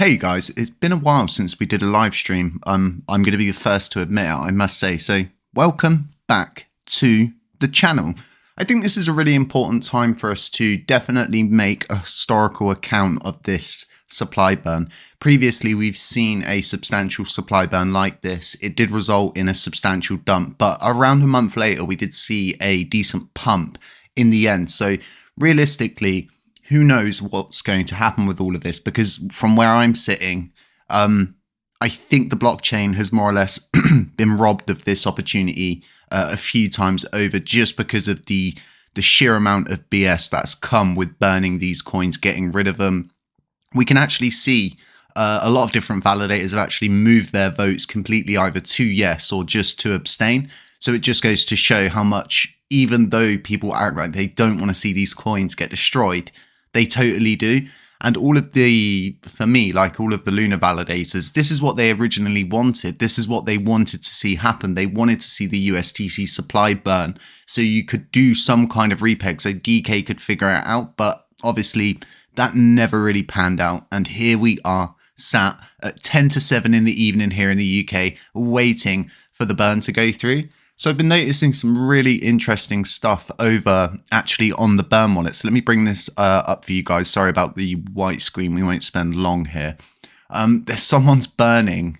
Hey guys, it's been a while since we did a live stream. I'm going to be the first to admit it, I must say. So welcome back to the channel. I think this is a really important time for us to definitely make a historical account of this supply burn. Previously, we've seen a substantial supply burn like this. It did result in a substantial dump, but around a month later, we did see a decent pump in the end. So realistically, who knows what's going to happen with all of this? Because from where I'm sitting, I think the blockchain has more or less been robbed of this opportunity a few times over, just because of the sheer amount of BS that's come with burning these coins, getting rid of them. We can actually see a lot of different validators have actually moved their votes completely either to yes or just to abstain. So it just goes to show how much, even though people act like they don't want to see these coins get destroyed, they totally do. And all of the, for me, like all of the Luna validators, this is what they originally wanted. This is what they wanted to see happen. They wanted to see the USTC supply burn so you could do some kind of repeg, so DK could figure it out. But obviously that never really panned out. And here we are sat at 10 to 7 in the evening here in the UK, waiting for the burn to go through. So I've been noticing some really interesting stuff over actually on the burn wallet. So let me bring this up for you guys. Sorry about the white screen. We won't spend long here. There's someone's burning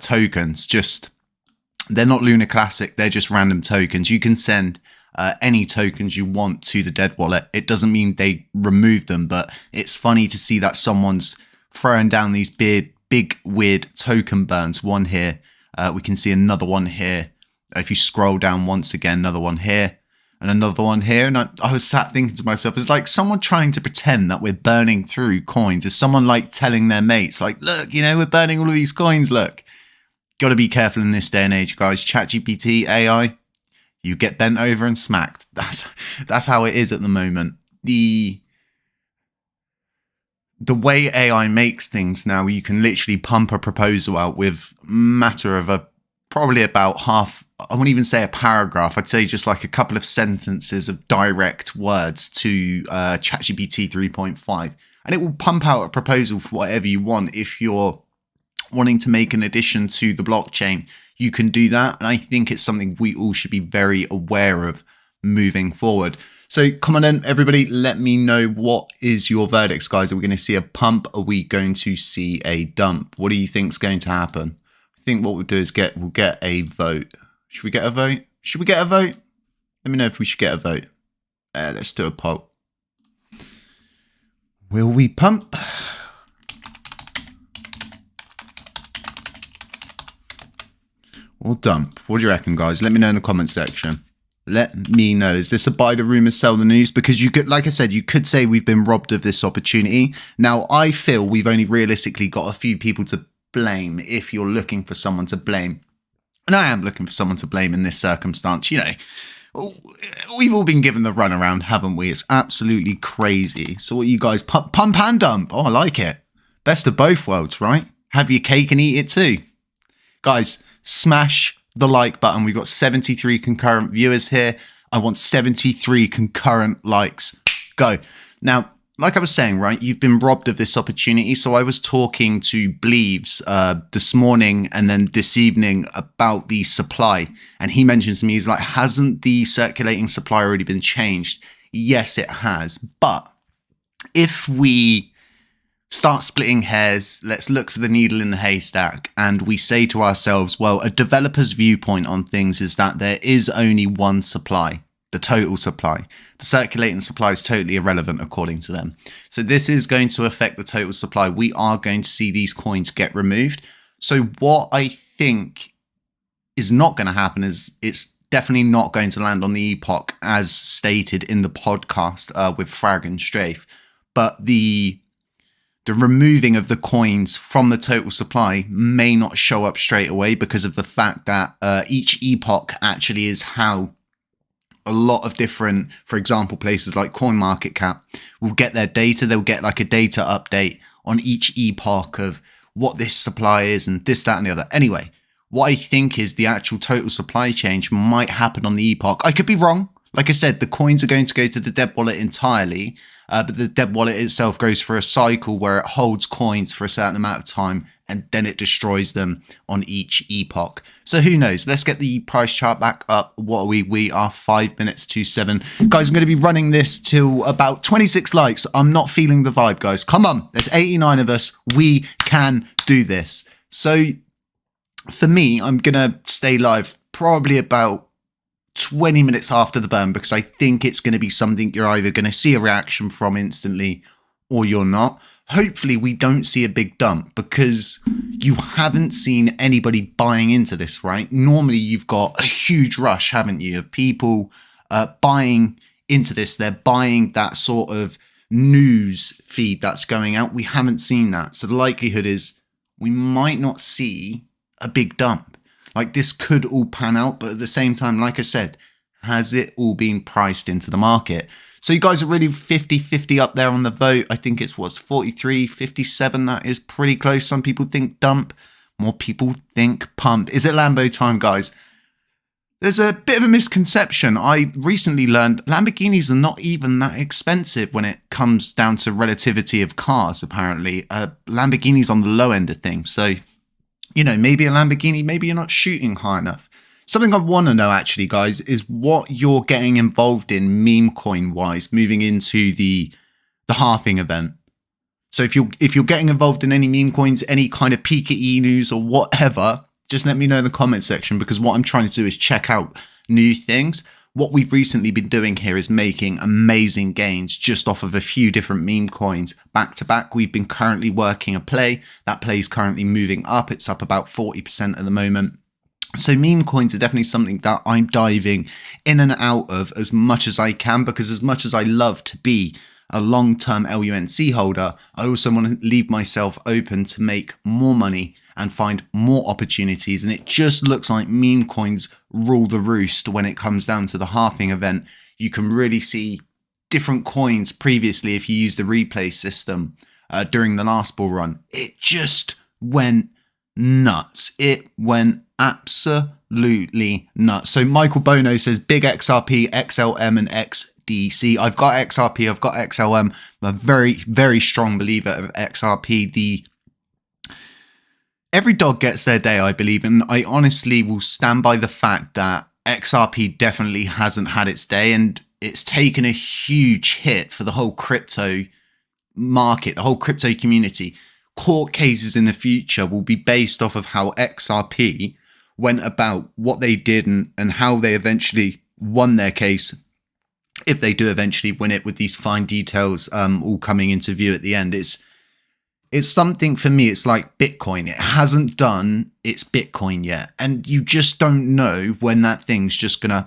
tokens. Just, they're not Luna Classic. They're just random tokens. You can send any tokens you want to the dead wallet. It doesn't mean they remove them, but it's funny to see that someone's throwing down these big weird token burns. One here. We can see another one here. If you scroll down once again, another one here and another one here. And I was sat thinking to myself, it's like someone trying to pretend that we're burning through coins. Is someone like telling their mates, like, look, you know, we're burning all of these coins. Look, got to be careful in this day and age, guys. ChatGPT, AI, you get bent over and smacked. That's how it is at the moment. The way AI makes things now, you can literally pump a proposal out with matter of probably about half, I wouldn't even say a paragraph, I'd say just like a couple of sentences of direct words to ChatGPT 3.5, and it will pump out a proposal for whatever you want. If you're wanting to make an addition to the blockchain, you can do that, and I think it's something we all should be very aware of moving forward. So come on in, everybody, let me know, what is your verdicts, guys? Are we going to see a pump? Are we going to see a dump? What do you think is going to happen? I think what we'll do is we'll get a vote. Should we get a vote? Should we get a vote? Let me know if we should get a vote. Let's do a poll. Will we pump? Or dump? What do you reckon, guys? Let me know in the comment section. Let me know. Is this a buy the rumors, sell the news? Because you could, like I said, you could say we've been robbed of this opportunity. Now, I feel we've only realistically got a few people to blame if you're looking for someone to blame. And I am looking for someone to blame in this circumstance. You know, we've all been given the runaround, haven't we? It's absolutely crazy. So what you guys, pump and dump. Oh, I like it. Best of both worlds, right? Have your cake and eat it too. Guys, smash the like button. We've got 73 concurrent viewers here. I want 73 concurrent likes. Go. Now, like I was saying, right, you've been robbed of this opportunity. So I was talking to Bleaves this morning and then this evening about the supply. And he mentions to me, he's like, hasn't the circulating supply already been changed? Yes, it has. But if we start splitting hairs, let's look for the needle in the haystack. And we say to ourselves, well, a developer's viewpoint on things is that there is only one supply. The total supply. The circulating supply is totally irrelevant according to them. So this is going to affect the total supply. We are going to see these coins get removed. So what I think is not going to happen is it's definitely not going to land on the epoch as stated in the podcast with Frag and Strafe. But the removing of the coins from the total supply may not show up straight away because of the fact that each epoch actually is how a lot of different, for example, places like CoinMarketCap will get their data. They'll get like a data update on each epoch of what this supply is and this, that, and the other. Anyway, what I think is the actual total supply change might happen on the epoch. I could be wrong. Like I said, the coins are going to go to the dev wallet entirely, but the dev wallet itself goes for a cycle where it holds coins for a certain amount of time and then it destroys them on each epoch. So who knows? Let's get the price chart back up. What are we? We are 5 minutes to 7. Guys, I'm going to be running this till about 26 likes. I'm not feeling the vibe, guys. Come on. There's 89 of us. We can do this. So for me, I'm going to stay live probably about 20 minutes after the burn, because I think it's going to be something you're either going to see a reaction from instantly or you're not. Hopefully we don't see a big dump, because you haven't seen anybody buying into this, right? Normally you've got a huge rush, haven't you, of people buying into this. They're buying that sort of news feed that's going out. We haven't seen that. So the likelihood is we might not see a big dump. Like, this could all pan out, but at the same time, like I said, has it all been priced into the market? So you guys are really 50-50 up there on the vote. I think it's 43-57. That is pretty close. Some people think dump. More people think pump. Is it Lambo time, guys? There's a bit of a misconception. I recently learned Lamborghinis are not even that expensive when it comes down to relativity of cars, apparently. Lamborghini's on the low end of things. So, you know, maybe a Lamborghini, maybe you're not shooting high enough. Something I want to know, actually, guys, is what you're getting involved in meme coin wise moving into the halving event. So if you're getting involved in any meme coins, any kind of Piketty news or whatever, just let me know in the comment section, because what I'm trying to do is check out new things. What we've recently been doing here is making amazing gains just off of a few different meme coins back to back. We've been currently working a play. That play is currently moving up. It's up about 40% at the moment. So meme coins are definitely something that I'm diving in and out of as much as I can, because as much as I love to be a long-term LUNC holder, I also want to leave myself open to make more money and find more opportunities. And it just looks like meme coins rule the roost when it comes down to the halving event. You can really see different coins previously if you use the replay system during the last bull run. It just went nuts. It went absolutely nuts. So Michael Bono says big XRP, XLM and XDC. I've got XRP, I've got XLM. I'm a very, very strong believer of XRP. Every dog gets their day, I believe, and I honestly will stand by the fact that XRP definitely hasn't had its day, and it's taken a huge hit for the whole crypto market, the whole crypto community. Court cases in the future will be based off of how XRP went about what they did and how they eventually won their case, if they do eventually win it, with these fine details all coming into view at the end. It's something, for me, it's like Bitcoin. It hasn't done its Bitcoin yet, and you just don't know when that thing's just gonna.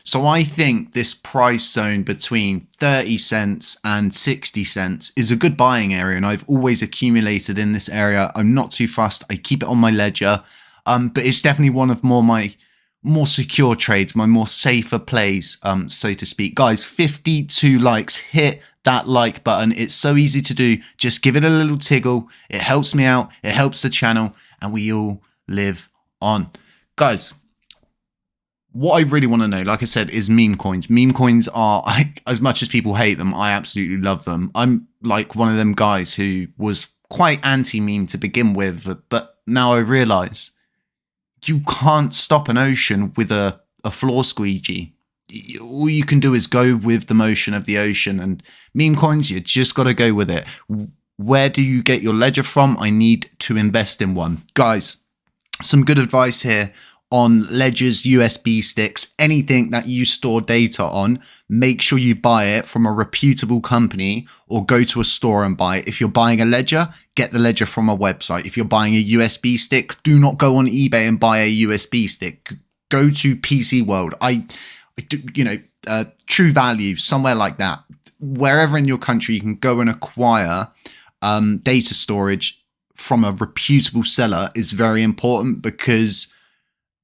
So I think this price zone between 30 cents and 60 cents is a good buying area, and I've always accumulated in this area. I'm not too fussed. I keep it on my ledger, but it's definitely one of my more secure trades, my more safer plays, so to speak. Guys, 52 likes. Hit that like button. It's so easy to do. Just give it a little tiggle. It helps me out. It helps the channel, and we all live on. Guys, what I really want to know, like I said, is meme coins. Meme coins are, as much as people hate them, I absolutely love them. I'm like one of them guys who was quite anti-meme to begin with, but now I realize you can't stop an ocean with a floor squeegee. All you can do is go with the motion of the ocean, and meme coins, you just got to go with it. Where do you get your ledger from? I need to invest in one. Guys, some good advice here on ledgers, USB sticks, anything that you store data on. Make sure you buy it from a reputable company or go to a store and buy it. If you're buying a ledger, get the ledger from a website. If you're buying a USB stick, do not go on eBay and buy a USB stick. Go to PC World. True Value, somewhere like that. Wherever in your country you can go and acquire data storage from a reputable seller is very important, because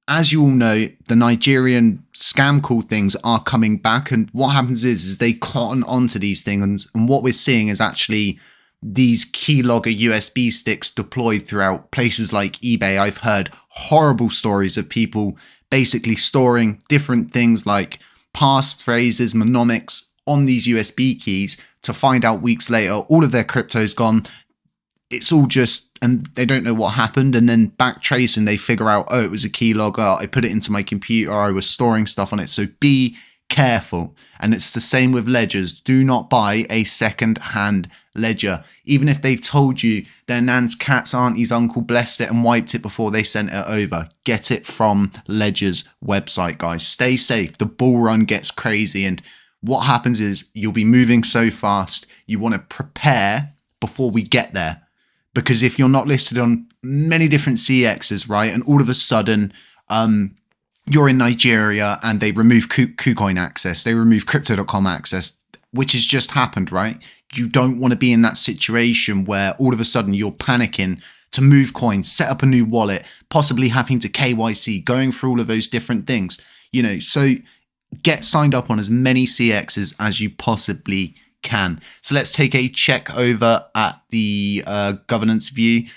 as you all know, the Nigerian scam call things are coming back, and what happens is they cotton onto these things, and what we're seeing is actually these keylogger USB sticks deployed throughout places like eBay. I've heard horrible stories of people basically storing different things like passphrases, mnemonics on these USB keys to find out weeks later all of their crypto's gone. It's all just, and they don't know what happened, and then backtracing, they figure out, oh, it was a keylogger, I put it into my computer, I was storing stuff on it. So be careful. And it's the same with ledgers. Do not buy a second-hand ledger, even if they've told you their nan's cat's auntie's uncle blessed it and wiped it before they sent it over. Get it from Ledger's website, guys. Stay safe. The bull run gets crazy, and what happens is you'll be moving so fast, you want to prepare before we get there. Because if you're not listed on many different CXs, right, and all of a sudden you're in Nigeria and they remove KuCoin access, they remove Crypto.com access, which has just happened, right? You don't want to be in that situation where all of a sudden you're panicking to move coins, set up a new wallet, possibly having to KYC, going through all of those different things, you know. So get signed up on as many CXs as you possibly can. So let's take a check over at the governance view.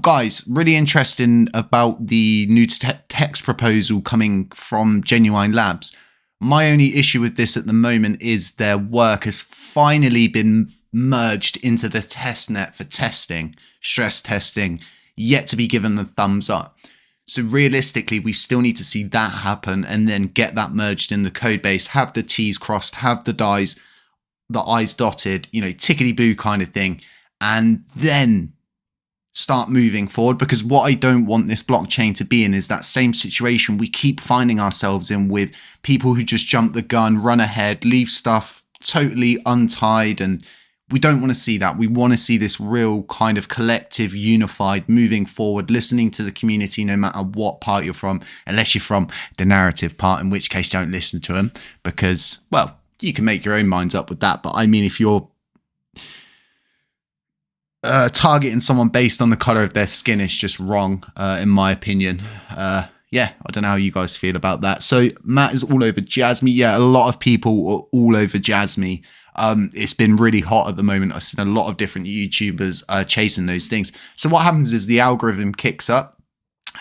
Guys, really interesting about the new text proposal coming from Genuine Labs. My only issue with this at the moment is their work has finally been merged into the testnet for testing, stress testing, yet to be given the thumbs up. So realistically, we still need to see that happen and then get that merged in the code base, have the T's crossed, have the I's dotted, you know, tickety-boo kind of thing, and then start moving forward. Because what I don't want this blockchain to be in is that same situation we keep finding ourselves in with people who just jump the gun, run ahead, leave stuff totally untied, and we don't want to see that. We want to see this real kind of collective, unified, moving forward, listening to the community no matter what part you're from, unless you're from the narrative part, in which case don't listen to them because, well, you can make your own minds up with that. But I mean, if you're targeting someone based on the color of their skin, it's just wrong, in my opinion. Yeah, I don't know how you guys feel about that. So Matt is all over Jasmy. Yeah, a lot of people are all over Jasmy. It's been really hot at the moment. I've seen a lot of different YouTubers chasing those things. So what happens is the algorithm kicks up,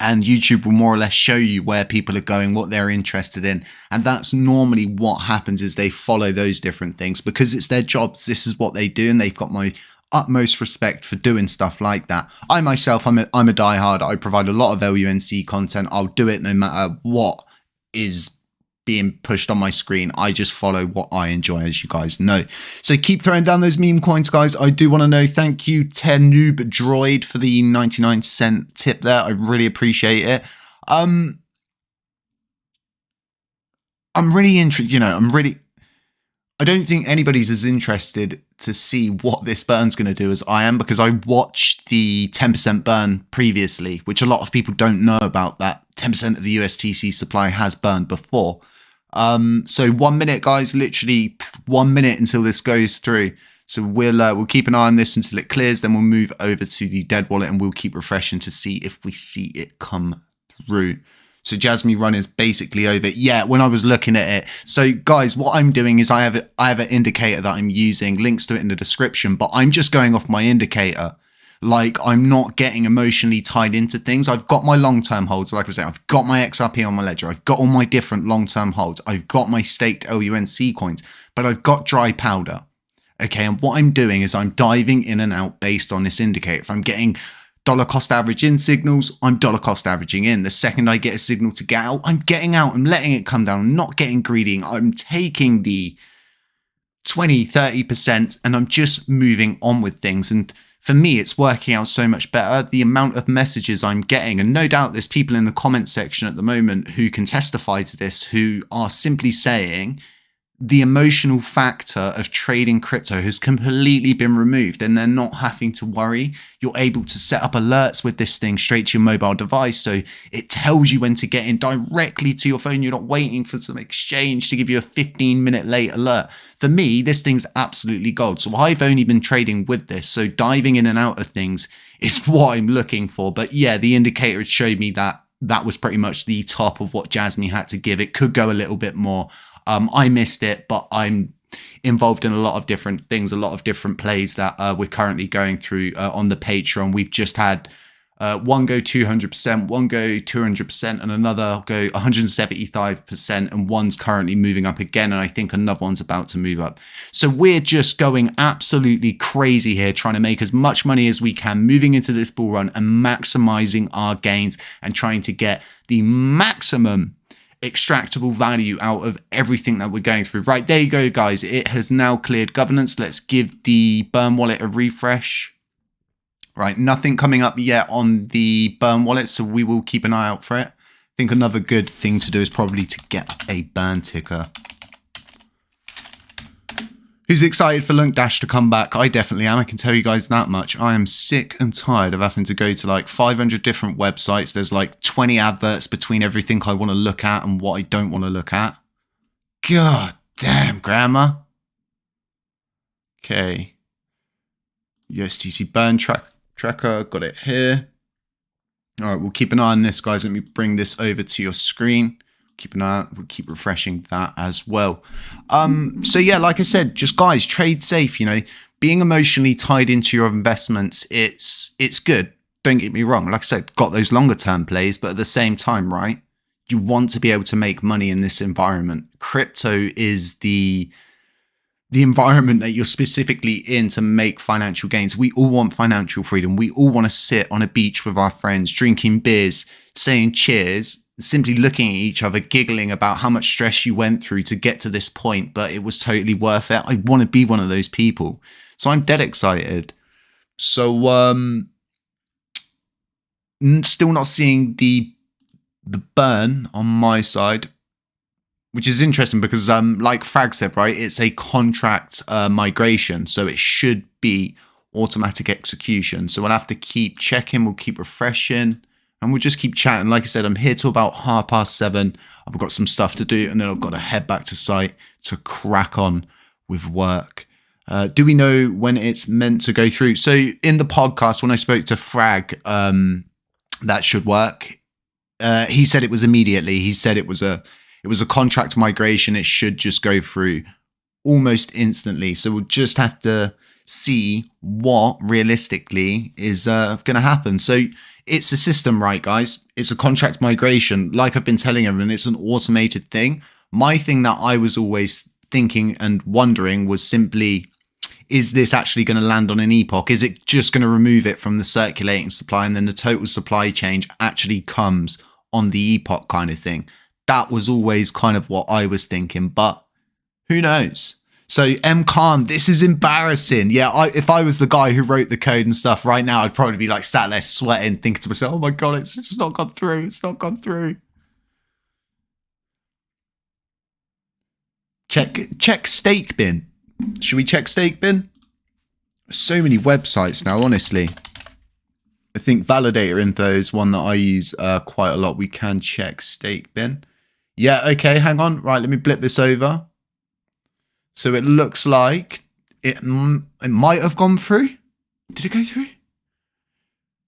and YouTube will more or less show you where people are going, what they're interested in. And that's normally what happens, is they follow those different things because it's their jobs. This is what they do. And they've got my utmost respect for doing stuff like that. I myself, I'm a diehard. I provide a lot of LUNC content. I'll do it no matter what is being pushed on my screen. I just follow what I enjoy, as you guys know. So keep throwing down those meme coins, guys. I do want to know, thank you, Tenoob Droid, for the 99-cent tip there. I really appreciate it. I'm really interested, you know, I don't think anybody's as interested to see what this burn's going to do as I am, because I watched the 10% burn previously, which a lot of people don't know about. That 10% of the USTC supply has burned before. So 1 minute, guys, literally 1 minute until this goes through. So we'll keep an eye on this until it clears. Then we'll move over to the dead wallet and we'll keep refreshing to see if we see it come through. So Jasmy run is basically over. Yeah, when I was looking at it. So guys, what I'm doing is I have an indicator that I'm using, links to it in the description, but I'm just going off my indicator. Like, I'm not getting emotionally tied into things. I've got my long-term holds. Like I was saying, I've got my XRP on my ledger. I've got all my different long-term holds. I've got my staked LUNC coins, but I've got dry powder. Okay, and what I'm doing is I'm diving in and out based on this indicator. If I'm getting dollar cost average in signals, I'm dollar cost averaging in. The second I get a signal to get out, I'm getting out. I'm letting it come down. I'm not getting greedy. I'm taking the 20, 30%, and I'm just moving on with things. And for me, it's working out so much better. The amount of messages I'm getting, and no doubt there's people in the comment section at the moment who can testify to this, who are simply saying the emotional factor of trading crypto has completely been removed, and they're not having to worry. You're able to set up alerts with this thing straight to your mobile device. So it tells you when to get in directly to your phone. You're not waiting for some exchange to give you a 15-minute late alert. For me, this thing's absolutely gold. So I've only been trading with this. So diving in and out of things is what I'm looking for. But yeah, the indicator had showed me that that was pretty much the top of what Jasmy had to give. It could go a little bit more. I missed it, but I'm involved in a lot of different things, a lot of different plays that we're currently going through on the Patreon. We've just had One go 200%, one go 200%, and another go 175%, and one's currently moving up again, and I think another one's about to move up. So we're just going absolutely crazy here, trying to make as much money as we can, moving into this bull run and maximizing our gains and trying to get the maximum extractable value out of everything that we're going through. Right, there you go, guys. It has now cleared governance. Let's give the Burn wallet a refresh. Right, nothing coming up yet on the Burn wallet, so we will keep an eye out for it. I think another good thing to do is probably to get a Burn ticker. Who's excited for LUNC Dash to come back? I definitely am. I can tell you guys that much. I am sick and tired of having to go to like 500 different websites. There's like 20 adverts between everything I want to look at and what I don't want to look at. God damn, grandma. Okay. USTC Burn tracker, got it here. All right, we'll keep an eye on this, guys. Let me bring this over to your screen. Keep an eye, we'll keep refreshing that as well. So yeah, like I said, just guys, trade safe. You know, being emotionally tied into your investments, it's good. Don't get me wrong. Like I said, got those longer term plays, but at the same time, right, you want to be able to make money in this environment. Crypto is the environment that you're specifically in to make financial gains. We all want financial freedom. We all want to sit on a beach with our friends, drinking beers, saying cheers, simply looking at each other, giggling about how much stress you went through to get to this point, but it was totally worth it. I want to be one of those people. So I'm dead excited. So still not seeing the burn on my side, which is interesting because like Frag said, right, it's a contract migration, so it should be automatic execution. So we'll have to keep checking, we'll keep refreshing, and we'll just keep chatting. Like I said, I'm here till about 7:30. I've got some stuff to do, and then I've got to head back to site to crack on with work. Do we know when it's meant to go through? So in the podcast, when I spoke to Frag, that should work. He said it was immediately. He said it was a contract migration. It should just go through almost instantly. So we'll just have to see what realistically is going to happen. So it's a system, right, guys? It's a contract migration. Like I've been telling everyone, it's an automated thing. My thing that I was always thinking and wondering was simply, is this actually going to land on an epoch? Is it just going to remove it from the circulating supply and then the total supply change actually comes on the epoch kind of thing? That was always kind of what I was thinking, but who knows? So M. Khan, this is embarrassing. Yeah, if I was the guy who wrote the code and stuff right now, I'd probably be like sat there sweating, thinking to myself, oh my God, it's just not gone through. It's not gone through. Check stake bin. Should we check stake bin? So many websites now, honestly. I think validator info is one that I use quite a lot. We can check stake bin. Yeah, okay, hang on. Right, let me blip this over. So it looks like it might have gone through. Did it go through?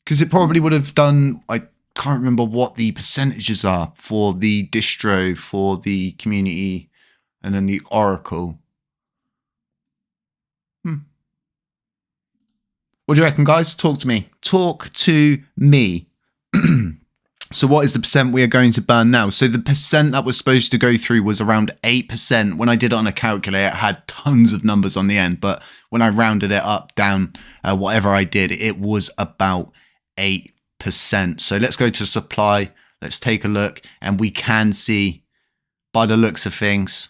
Because it probably would have done, I can't remember what the percentages are for the distro, for the community, and then the Oracle. What do you reckon, guys? Talk to me. Talk to me. So what is the percent we are going to burn now? So the percent that was supposed to go through was around 8%. When I did it on a calculator, it had tons of numbers on the end. But when I rounded it up, down, whatever I did, it was about 8%. So let's go to supply. Let's take a look. And we can see, by the looks of things,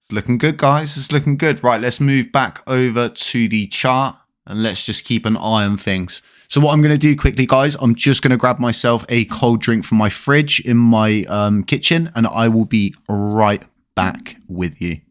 it's looking good, guys. It's looking good. Right, let's move back over to the chart. And let's just keep an eye on things. So what I'm going to do quickly, guys, I'm just going to grab myself a cold drink from my fridge in my kitchen, and I will be right back with you.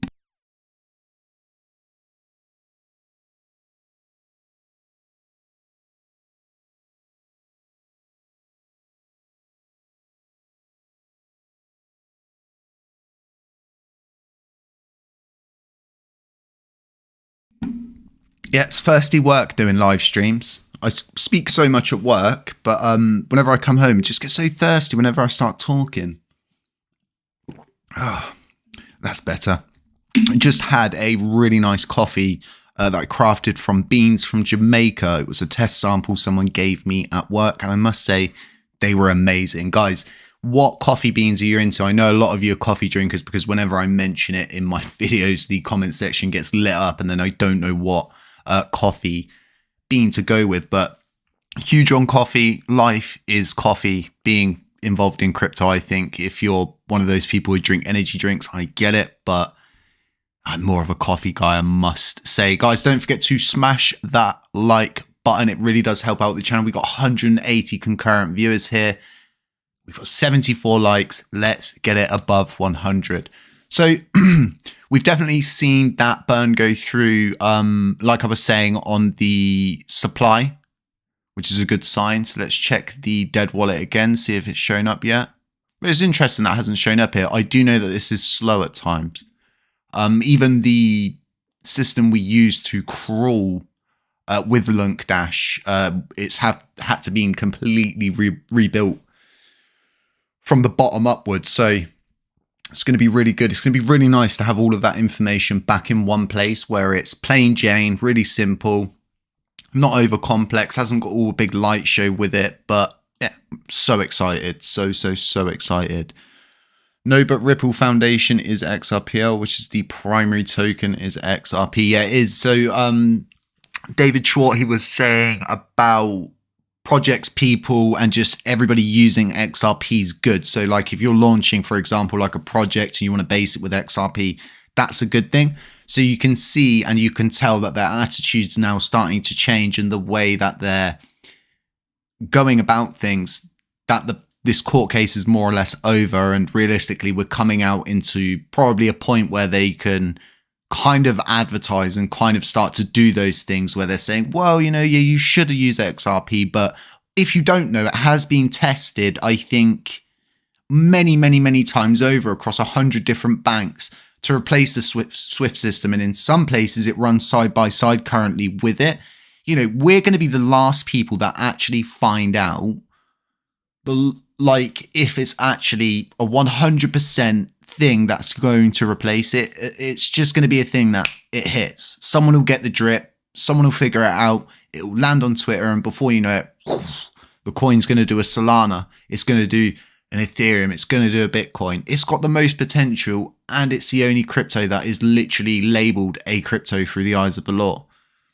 Yeah, it's thirsty work doing live streams. I speak so much at work, but whenever I come home, I just get so thirsty whenever I start talking. Oh, that's better. I just had a really nice coffee that I crafted from beans from Jamaica. It was a test sample someone gave me at work, and I must say they were amazing. Guys, what coffee beans are you into? I know a lot of you are coffee drinkers because whenever I mention it in my videos, the comment section gets lit up and then I don't know what coffee bean to go with. But huge on coffee. Life is coffee. Being involved in crypto, I think if you're one of those people who drink energy drinks, I get it, but I'm more of a coffee guy, I must say. Guys, don't forget to smash that like button. It really does help out the channel. We've got 180 concurrent viewers here. We've got 74 likes. Let's get it above 100. So we've definitely seen that burn go through, like I was saying, on the supply, which is a good sign. So let's check the dead wallet again, see if it's shown up yet. But it's interesting that hasn't shown up here. I do know that this is slow at times. Even the system we use to crawl with LUNC Dash, it's had to be completely rebuilt from the bottom upwards. So it's going to be really good. It's going to be really nice to have all of that information back in one place where it's plain Jane, really simple, not over complex, hasn't got all a big light show with it. But yeah, so excited. So excited. No, but Ripple Foundation is XRPL, which is the primary token is XRP. Yeah, it is. So David Schwartz, he was saying about projects, people, and just everybody using XRP is good. So like if you're launching, for example, like a project and you want to base it with XRP, that's a good thing. So you can see and you can tell that their attitude's now starting to change in the way that they're going about things, that this court case is more or less over, and realistically we're coming out into probably a point where they can kind of advertise and kind of start to do those things where they're saying, well, you know, yeah, you should use XRP, but if you don't know, it has been tested, I think, many times over across 100 different banks to replace the Swift system. And in some places it runs side by side currently with it. You know, we're going to be the last people that actually find out like if it's actually a 100% thing that's going to replace it. It's just going to be a thing that it hits. Someone will get the drip, someone will figure it out, it will land on Twitter, and before you know it, the coin's going to do a Solana, it's going to do an Ethereum, it's going to do a Bitcoin. It's got the most potential, and it's the only crypto that is literally labeled a crypto through the eyes of the law.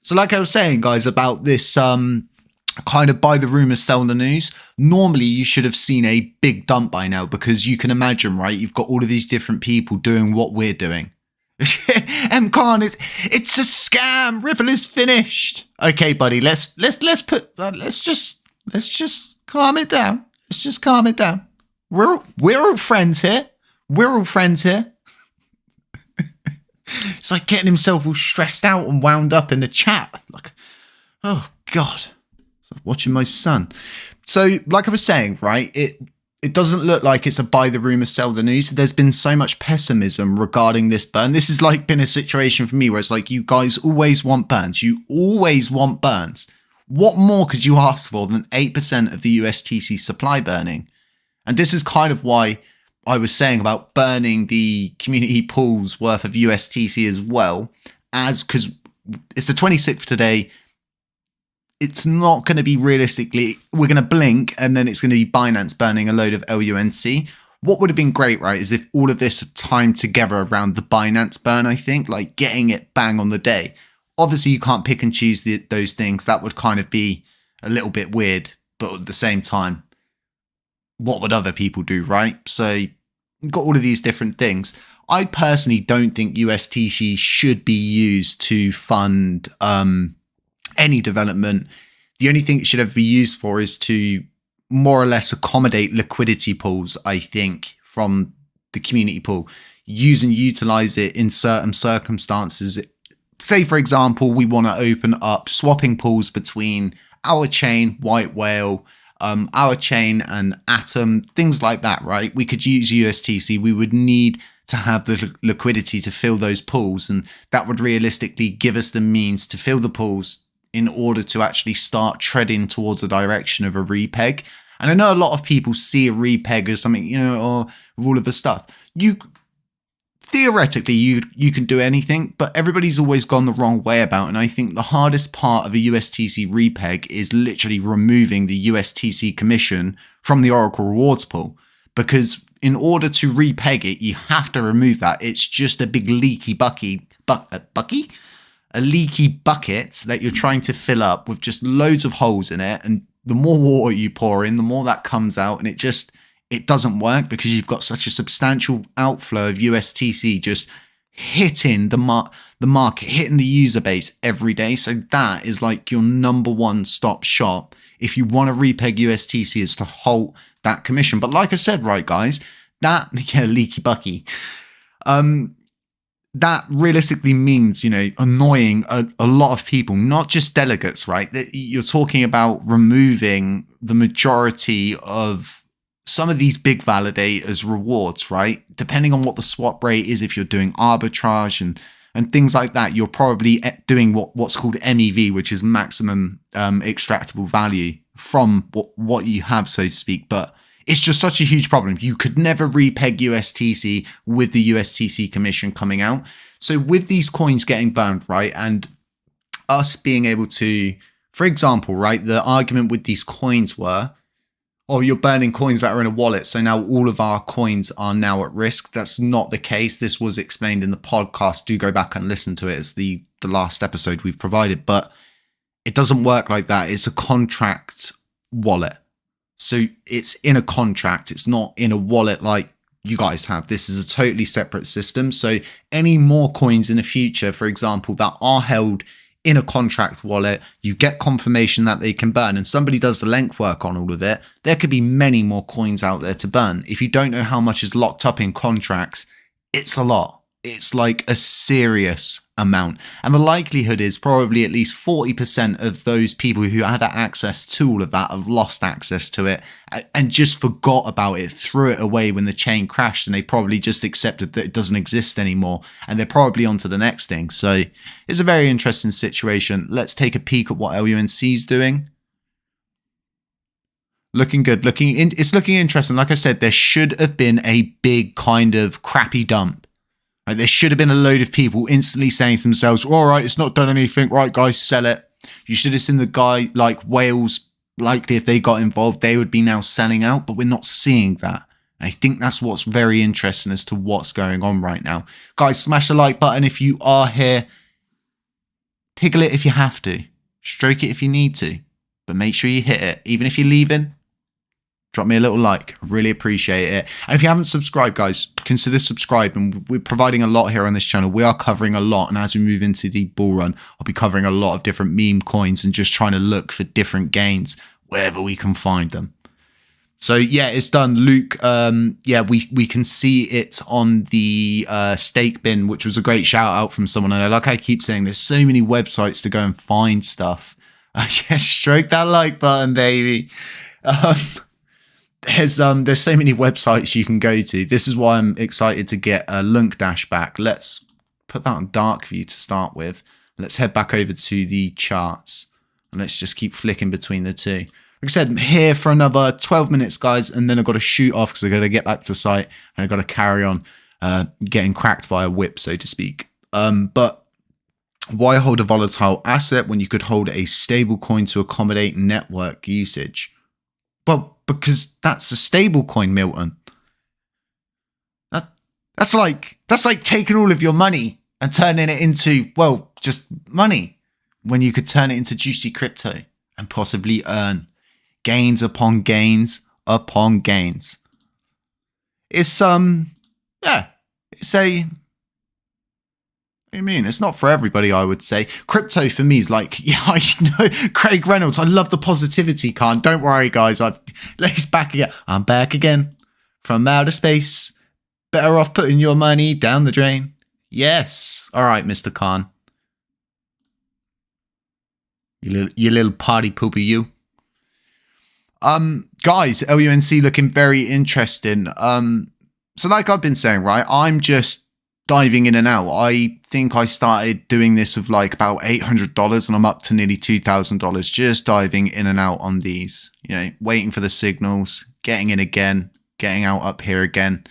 So like I was saying, guys, about this kind of buy the rumors, sell the news. Normally you should have seen a big dump by now, because you can imagine, right? You've got all of these different people doing what we're doing. Khan, it's a scam. Ripple is finished. Okay, buddy, let's just calm it down. Let's just calm it down. We're all friends here. We're all friends here. It's like getting himself all stressed out and wound up in the chat. Like, oh God. Watching my son. So like I was saying, right, it doesn't look like it's a buy the rumor, sell the news. There's been so much pessimism regarding this burn. This has like been a situation for me where it's like, you guys always want burns. You always want burns. What more could you ask for than 8% of the USTC supply burning? And this is kind of why I was saying about burning the community pools worth of USTC as well, as because it's the 26th today. It's not going to be realistically, we're going to blink and then it's going to be Binance burning a load of LUNC. What would have been great, right, is if all of this had timed together around the Binance burn, I think, like getting it bang on the day. Obviously, you can't pick and choose those things. That would kind of be a little bit weird. But at the same time, what would other people do, right? So you've got all of these different things. I personally don't think USTC should be used to fund any development. The only thing it should ever be used for is to more or less accommodate liquidity pools, I think, from the community pool. Use and utilize it in certain circumstances. Say, for example, we want to open up swapping pools between our chain, White Whale, our chain and Atom, things like that, right? We could use USTC. We would need to have the liquidity to fill those pools, and that would realistically give us the means to fill the pools in order to actually start treading towards the direction of a repeg. And I know a lot of people see a repeg as something, you know, or all of the stuff. theoretically you can do anything, but everybody's always gone the wrong way about it. And I think the hardest part of a USTC repeg is literally removing the USTC commission from the Oracle rewards pool, because in order to repeg it, you have to remove that. It's just a big leaky a leaky bucket that you're trying to fill up with just loads of holes in it. And the more water you pour in, the more that comes out, and it doesn't work because you've got such a substantial outflow of USTC just hitting the market, hitting the user base every day. So that is like your number one stop shop if you want to repeg USTC, is to halt that commission. But like I said, right, guys, leaky bucky. That realistically means, annoying a lot of people, not just delegates, right? That you're talking about removing the majority of some of these big validators rewards, right? Depending on what the swap rate is, if you're doing arbitrage and things like that, you're probably doing what's called MEV, which is maximum extractable value from what you have, so to speak. But it's just such a huge problem. You could never repeg USTC with the USTC commission coming out. So with these coins getting burned, right, and us being able to, for example, right, the argument with these coins were, oh, you're burning coins that are in a wallet, so now all of our coins are now at risk. That's not the case. This was explained in the podcast. Do go back and listen to it. It's the last episode we've provided, but it doesn't work like that. It's a contract wallet. So it's in a contract. It's not in a wallet like you guys have. This is a totally separate system. So any more coins in the future, for example, that are held in a contract wallet, you get confirmation that they can burn, and somebody does the length work on all of it, there could be many more coins out there to burn. If you don't know how much is locked up in contracts, it's a lot. It's like a serious amount. And the likelihood is probably at least 40% of those people who had access to all of that have lost access to it and just forgot about it, threw it away when the chain crashed, and they probably just accepted that it doesn't exist anymore, and they're probably on to the next thing. So it's a very interesting situation. Let's take a peek at what LUNC is doing. Looking good. It's looking interesting. Like I said, there should have been a big kind of crappy dump. Right, there should have been a load of people instantly saying to themselves, all right, it's not done anything. Right, guys, sell it. You should have seen the guy like Wales, likely if they got involved, they would be now selling out, but we're not seeing that. And I think that's what's very interesting as to what's going on right now. Guys, smash the like button if you are here. Tickle it if you have to. Stroke it if you need to. But make sure you hit it. Even if you're leaving, drop me a little like. I really appreciate it. And if you haven't subscribed, guys, consider subscribing. We're providing a lot here on this channel. We are covering a lot. And as we move into the bull run, I'll be covering a lot of different meme coins and just trying to look for different gains wherever we can find them. So yeah, it's done. Luke, yeah, we can see it on the stake bin, which was a great shout out from someone. And like I keep saying, there's so many websites to go and find stuff. Yeah, stroke that like button, baby. There's so many websites you can go to. This is why I'm excited to get a LUNC dash back. Let's put that on dark view to start with. Let's head back over to the charts and let's just keep flicking between the two. Like I said, I'm here for another 12 minutes, guys, and then I've got to shoot off because I've got to get back to site and I've got to carry on getting cracked by a whip, so to speak. But why hold a volatile asset when you could hold a stable coin to accommodate network usage? Well, because that's a stable coin, Milton. That's like taking all of your money and turning it into, well, just money, when you could turn it into juicy crypto and possibly earn gains upon gains upon gains. It's yeah, it's a, what do you mean? It's not for everybody, I would say. Crypto for me is like, yeah, I know, Craig Reynolds, I love the positivity, Khan. Don't worry, guys. He's back again. I'm back again from outer space. Better off putting your money down the drain. Yes. All right, Mr. Khan. You little party pooper, you. Guys, LUNC looking very interesting. So like I've been saying, right, I'm just diving in and out. I think I started doing this with like about $800 and I'm up to nearly $2,000 just diving in and out on these, waiting for the signals, getting in again, getting out up here again.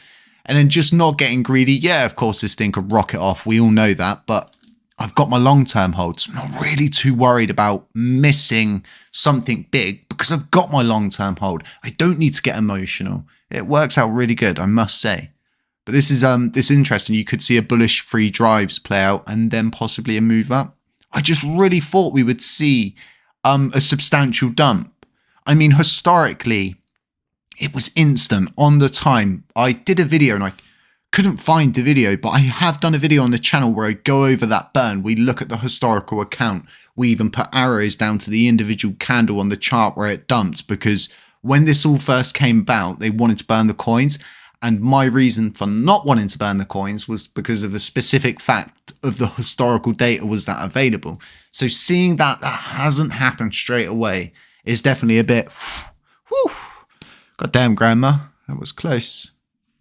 and then just not getting greedy. Yeah, of course, this thing could rocket off. We all know that, but I've got my long-term holds. I'm not really too worried about missing something big because I've got my long-term hold. I don't need to get emotional. It works out really good, I must say. But this is interesting. You could see a bullish free drives play out and then possibly a move up. I just really thought we would see a substantial dump. I mean, historically, it was instant on the time. I did a video and I couldn't find the video, but I have done a video on the channel where I go over that burn. We look at the historical account. We even put arrows down to the individual candle on the chart where it dumped, because when this all first came about, they wanted to burn the coins. And my reason for not wanting to burn the coins was because of the specific fact of the historical data was that available. So seeing that hasn't happened straight away is definitely a bit, whew. Goddamn, grandma, that was close.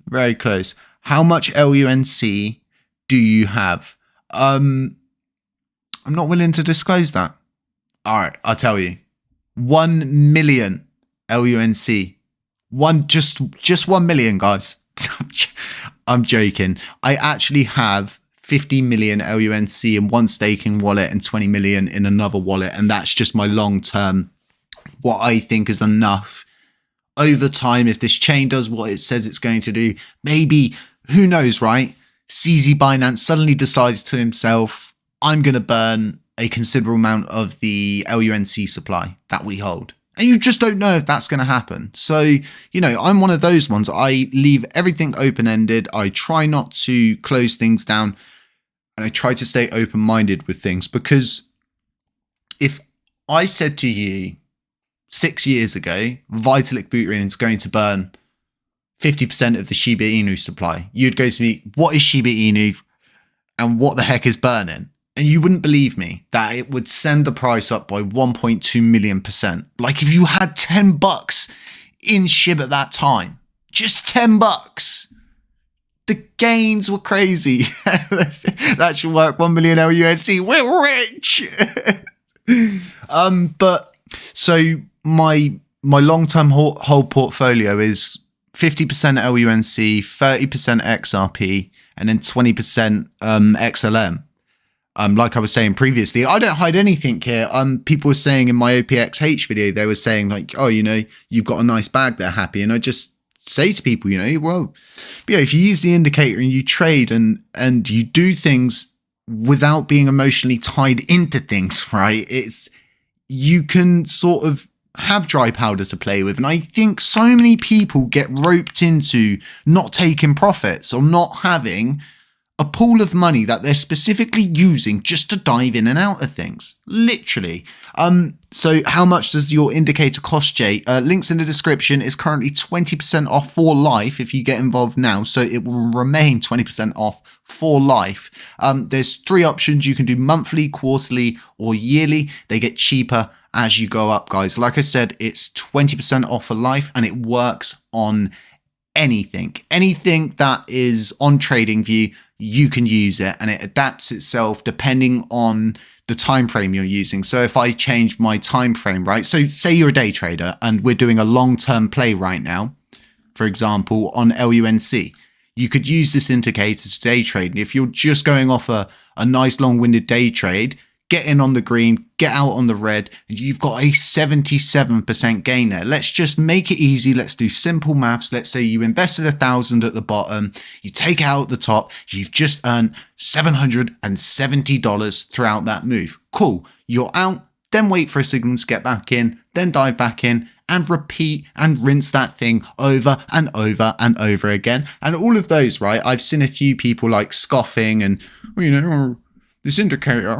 Very close. How much LUNC do you have? I'm not willing to disclose that. All right, I'll tell you. 1 million LUNC. Just 1 million, guys. I'm joking. I actually have 50 million LUNC in one staking wallet and 20 million in another wallet, and that's just my long term. What I think is enough. Over time, if this chain does what it says it's going to do, maybe, who knows, right? CZ Binance suddenly decides to himself, I'm going to burn a considerable amount of the LUNC supply that we hold. And you just don't know if that's going to happen. So, you know, I'm one of those ones. I leave everything open-ended. I try not to close things down. And I try to stay open-minded with things. Because if I said to you 6 years ago, Vitalik Buterin is going to burn 50% of the Shiba Inu supply, you'd go to me, what is Shiba Inu and what the heck is burning? And you wouldn't believe me that it would send the price up by 1.2 million%. Like if you had $10 in SHIB at that time, just $10, the gains were crazy. That should work. 1 million LUNC. We're rich. But so my long-term hold portfolio is 50% LUNC, 30% XRP, and then 20% XLM. Like I was saying previously, I don't hide anything here. People were saying in my OPXH video, they were saying like, oh, you know, you've got a nice bag there, Happy. And I just say to people, you know, well, yeah, if you use the indicator and you trade and you do things without being emotionally tied into things, right? You can sort of have dry powder to play with. And I think so many people get roped into not taking profits or not having a pool of money that they're specifically using just to dive in and out of things. Literally. So how much does your indicator cost, Jay? Links in the description. Is currently 20% off for life if you get involved now. So it will remain 20% off for life. There's 3 options. You can do monthly, quarterly, or yearly. They get cheaper as you go up, guys. Like I said, it's 20% off for life, and it works on anything that is on TradingView. You can use it, and it adapts itself depending on the time frame you're using. So if I change my time frame, right? So say you're a day trader and we're doing a long-term play right now, for example, on LUNC, you could use this indicator to day trade. And if you're just going off a nice long-winded day trade, get in on the green, get out on the red, and you've got a 77% gain there. Let's just make it easy. Let's do simple maths. Let's say you invested 1,000 at the bottom, you take out the top, you've just earned $770 throughout that move. Cool. You're out, then wait for a signal to get back in, then dive back in, and repeat and rinse that thing over and over and over again. And all of those, right? I've seen a few people like scoffing and, you know, this indicator,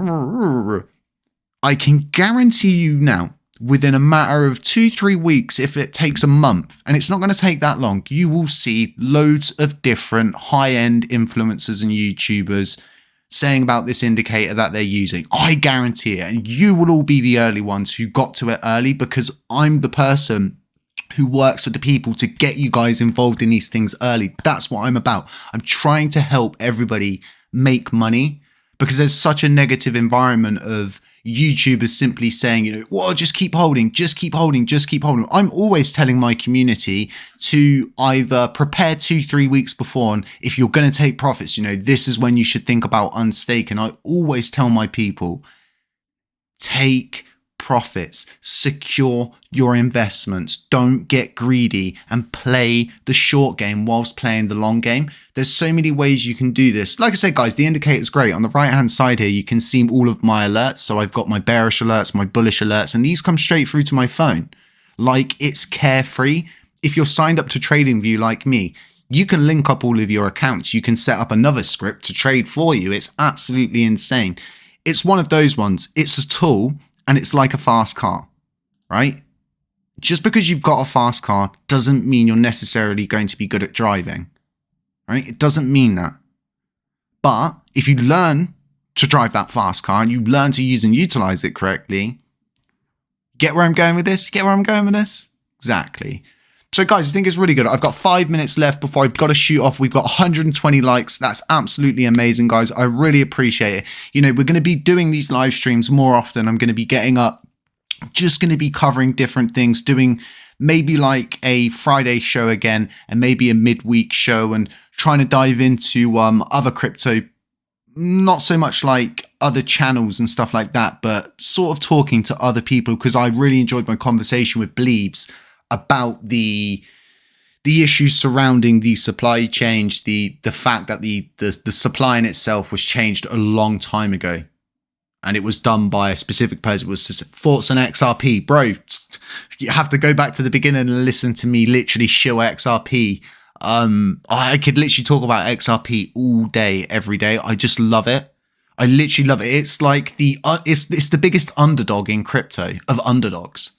I can guarantee you now, within a matter of 2-3 weeks, if it takes a month, and it's not going to take that long, you will see loads of different high-end influencers and YouTubers saying about this indicator that they're using. I guarantee it. And you will all be the early ones who got to it early, because I'm the person who works with the people to get you guys involved in these things early. That's what I'm about. I'm trying to help everybody make money, because there's such a negative environment of, YouTubers simply saying, you know, well, just keep holding, just keep holding, just keep holding. I'm always telling my community to either prepare 2-3 weeks before, and if you're going to take profits, you know, this is when you should think about unstaking. I always tell my people, take profits, secure your investments, don't get greedy and play the short game whilst playing the long game. There's so many ways you can do this. Like I said, guys, the indicator is great. On the right hand side here, you can see all of my alerts. So I've got my bearish alerts, my bullish alerts, and these come straight through to my phone. Like, it's carefree. If you're signed up to TradingView like me, you can link up all of your accounts. You can set up another script to trade for you. It's absolutely insane. It's one of those ones. It's a tool. And it's like a fast car, right? Just because you've got a fast car doesn't mean you're necessarily going to be good at driving, right? It doesn't mean that. But if you learn to drive that fast car and you learn to use and utilize it correctly, get where I'm going with this? Get where I'm going with this? Exactly. So guys, I think it's really good. I've got 5 minutes left before I've got to shoot off. We've got 120 likes. That's absolutely amazing, guys. I really appreciate it. You know, we're going to be doing these live streams more often. I'm going to be getting up, just going to be covering different things, doing maybe like a Friday show again, and maybe a midweek show, and trying to dive into other crypto, not so much like other channels and stuff like that, but sort of talking to other people, because I really enjoyed my conversation with Bleebs about the issues surrounding the supply change, the fact that the supply in itself was changed a long time ago, and it was done by a specific person. It was thoughts on XRP, bro. You have to go back to the beginning and listen to me literally shill XRP. I could literally talk about XRP all day, every day. I just love it. I literally love it. It's like it's the biggest underdog in crypto of underdogs.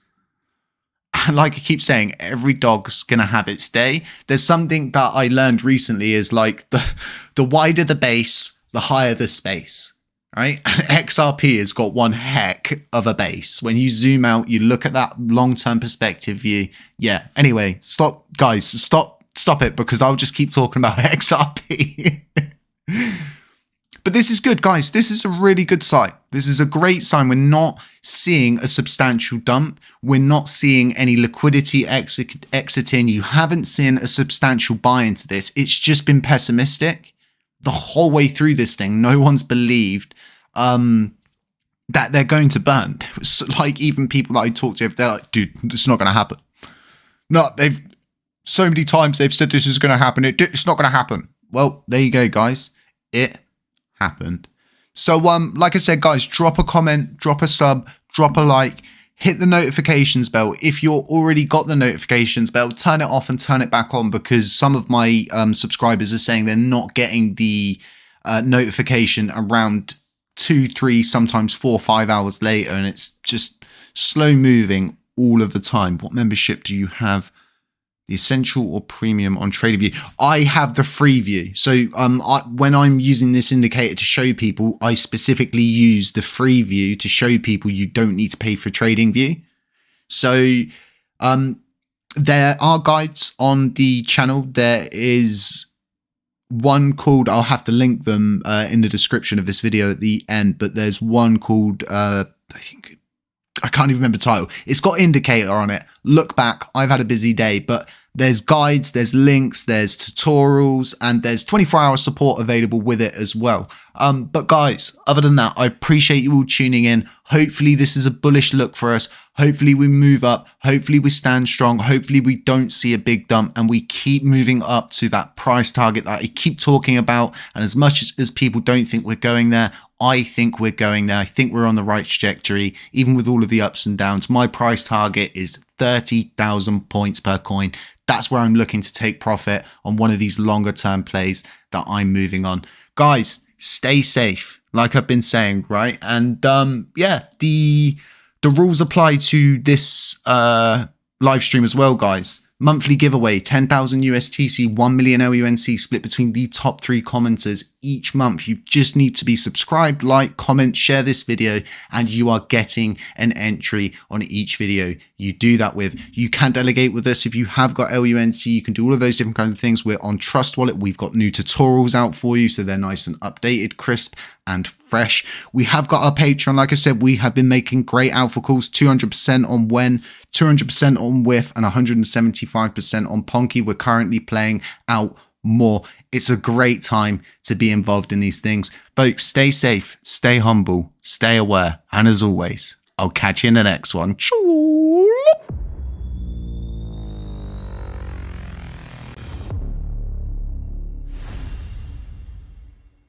And like I keep saying, every dog's going to have its day. There's something that I learned recently is like the wider the base, the higher the space, right? And XRP has got one heck of a base. When you zoom out, you look at that long-term perspective view. Yeah. Anyway, stop, guys. Stop it, because I'll just keep talking about XRP. But this is good, guys. This is a really good sign. This is a great sign. We're not seeing a substantial dump. We're not seeing any liquidity exiting. You haven't seen a substantial buy into this. It's just been pessimistic the whole way through this thing. No one's believed that they're going to burn. Like, even people that I talked to, they're like, dude, it's not going to happen. No, they've so many times they've said this is going to happen. It's not going to happen. Well, there you go, guys. It happened. So like I said, guys, drop a comment, drop a sub, drop a like, hit the notifications bell. If you're already got the notifications bell, turn it off and turn it back on, because some of my subscribers are saying they're not getting the notification around 2, 3, sometimes 4, 5 hours later, and it's just slow moving all of the time. What membership do you have? The essential or premium on TradingView? I have the free view. So when I'm using this indicator to show people, I specifically use the free view to show people you don't need to pay for TradingView. So there are guides on the channel. There is one called, I'll have to link them in the description of this video at the end, but there's one called, I can't even remember the title. It's got indicator on it. Look back. I've had a busy day, but there's guides, there's links, there's tutorials, and there's 24-hour support available with it as well. But guys, other than that, I appreciate you all tuning in. Hopefully this is a bullish look for us. Hopefully we move up. Hopefully we stand strong. Hopefully we don't see a big dump and we keep moving up to that price target that I keep talking about. And as much as people don't think we're going there, I think we're going there. I think we're on the right trajectory, even with all of the ups and downs. My price target is 30,000 points per coin. That's where I'm looking to take profit on one of these longer term plays that I'm moving on. Guys, stay safe, like I've been saying, right? And yeah, the rules apply to this live stream as well, guys. Monthly giveaway, 10,000 USTC, 1 million LUNC split between the top 3 commenters each month. You just need to be subscribed, like, comment, share this video, and you are getting an entry on each video you do that with. You can delegate with us if you have got LUNC. You can do all of those different kinds of things. We're on Trust Wallet. We've got new tutorials out for you, so they're nice and updated, crisp and fresh. We have got our Patreon. Like I said, we have been making great alpha calls, 200% on When, 200% on Whiff, and 175% on Ponky. We're currently playing out more. It's a great time to be involved in these things. Folks, stay safe, stay humble, stay aware, and as always, I'll catch you in the next one.